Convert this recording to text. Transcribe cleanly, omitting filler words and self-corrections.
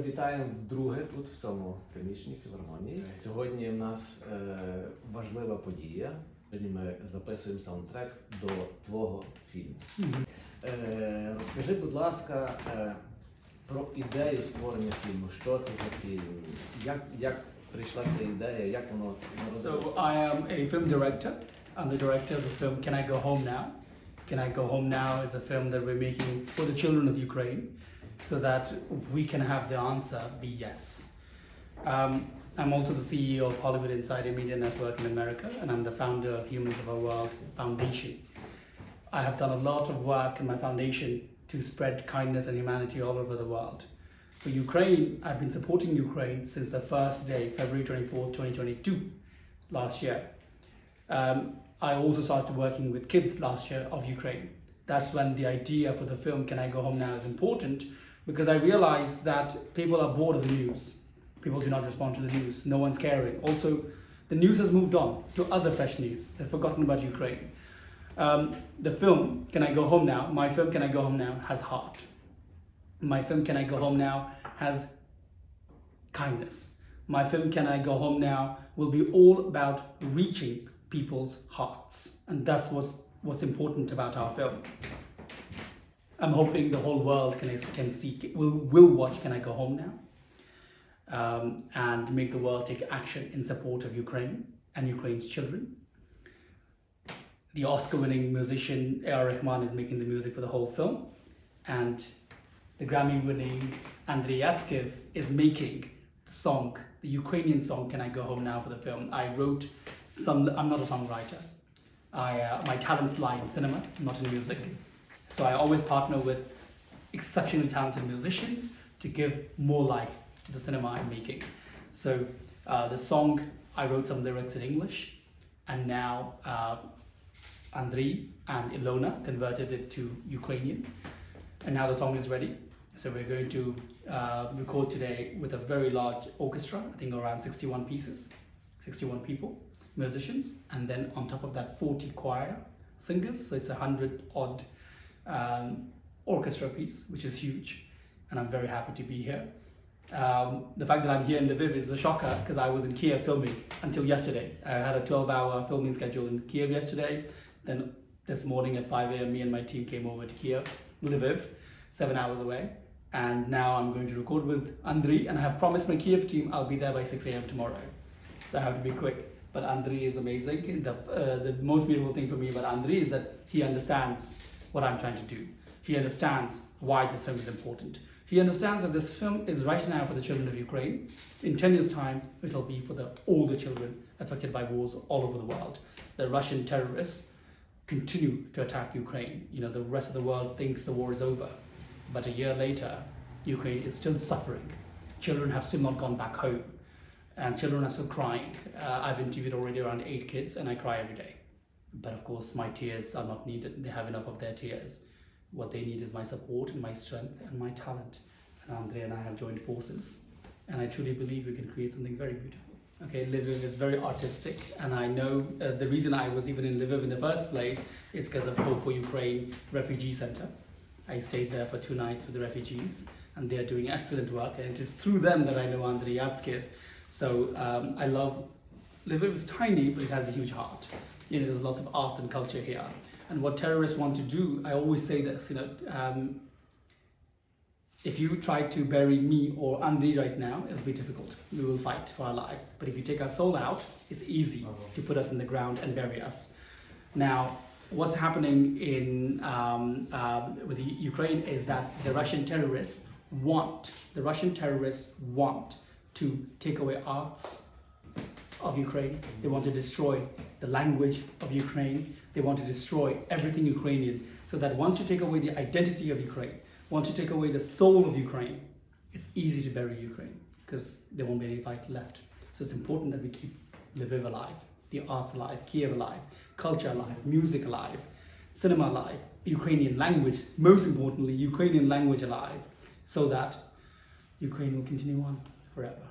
Вітаємо вдруге тут, в цьому приміщенні філармонії. Сьогодні в нас важлива подія. Сьогодні ми записуємо саундтрек до твого фільму. Розкажи, будь ласка, про ідею створення фільму. Що це за фільм? Як прийшла ця ідея? Як воно народилося? So I am a film director. I'm the director of the film Can I Go Home Now? Can I Go Home Now is a film that we're making for the children of Ukraine, so that we can have the answer be yes. I'm also the CEO of Hollywood Insider Media Network in America, and I'm the founder of Humans of Our World Foundation. I have done a lot of work in my foundation to spread kindness and humanity all over the world. For Ukraine, I've been supporting Ukraine since the first day, February 24th, 2022, last year. I also started working with kids last year of Ukraine. That's when the idea for the film Can I Go Home Now is important, because I realized that people are bored of the news. People do not respond to the news. No one's caring. Also, the news has moved on to other fresh news. They've forgotten about Ukraine. The film Can I Go Home Now, my film Can I Go Home Now, has heart. My film Can I Go Home Now has kindness. My film Can I Go Home Now will be all about reaching people's hearts. And that's what's important about our film. I'm hoping the whole world can see, will watch Can I Go Home Now, and make the world take action in support of Ukraine and Ukraine's children. The Oscar-winning musician A.R. Rahman is making the music for the whole film, and the Grammy-winning Andrei Yatskev is making the song, the Ukrainian song Can I Go Home Now for the film. I wrote some, I'm not a songwriter. My talents lie in cinema, not in music. So I always partner with exceptionally talented musicians to give more life to the cinema I'm making. So the song, I wrote some lyrics in English, and now Andrei and Ilona converted it to Ukrainian, and now the song is ready. So we're going to record today with a very large orchestra, I think around 61 pieces, 61 people, musicians, and then on top of that 40 choir singers, so it's 100 odd orchestra piece, which is huge, and I'm very happy to be here. The fact that I'm here in Lviv is a shocker, because I was in Kiev filming until yesterday. I had a 12-hour filming schedule in Kiev yesterday, then this morning at 5 a.m. me and my team came over to Kiev, Lviv, 7 hours away, and now I'm going to record with Andrei, and I have promised my Kiev team I'll be there by 6 a.m. tomorrow, so I have to be quick. But Andrei is amazing. The most beautiful thing for me about Andrei is that he understands what I'm trying to do. He understands why this film is important. He understands that this film is right now for the children of Ukraine. In 10 years' time, it'll be for all the children affected by wars all over the world. The Russian terrorists continue to attack Ukraine. You know, the rest of the world thinks the war is over. But a year later, Ukraine is still suffering. Children have still not gone back home. And children are still crying. I've interviewed already around 8 kids, and I cry every day. But of course, my tears are not needed. They have enough of their tears. What they need is my support and my strength and my talent. And Andrei and I have joined forces, and I truly believe we can create something very beautiful. Okay, Lviv is very artistic, and I know the reason I was even in Lviv in the first place is because of Hope for Ukraine Refugee Center. I stayed there for 2 nights with the refugees, and they are doing excellent work, and it is through them that I know Andrei Yatskev. So I love, Lviv is tiny, but it has a huge heart. You know, there's lots of arts and culture here. And what terrorists want to do, I always say this, you know, if you try to bury me or Andrei right now, it'll be difficult. We will fight for our lives. But if you take our soul out, it's easy to put us in the ground and bury us. Now, what's happening in with the Ukraine is that the Russian terrorists want to take away arts of Ukraine. They want to destroy the language of Ukraine. They want to destroy everything Ukrainian, so that once you take away the identity of Ukraine, once you take away the soul of Ukraine, it's easy to bury Ukraine, because there won't be any fight left. So it's important that we keep Lviv alive, the arts alive, Kiev alive, culture alive, music alive, cinema alive, Ukrainian language, most importantly, Ukrainian language alive, so that Ukraine will continue on forever.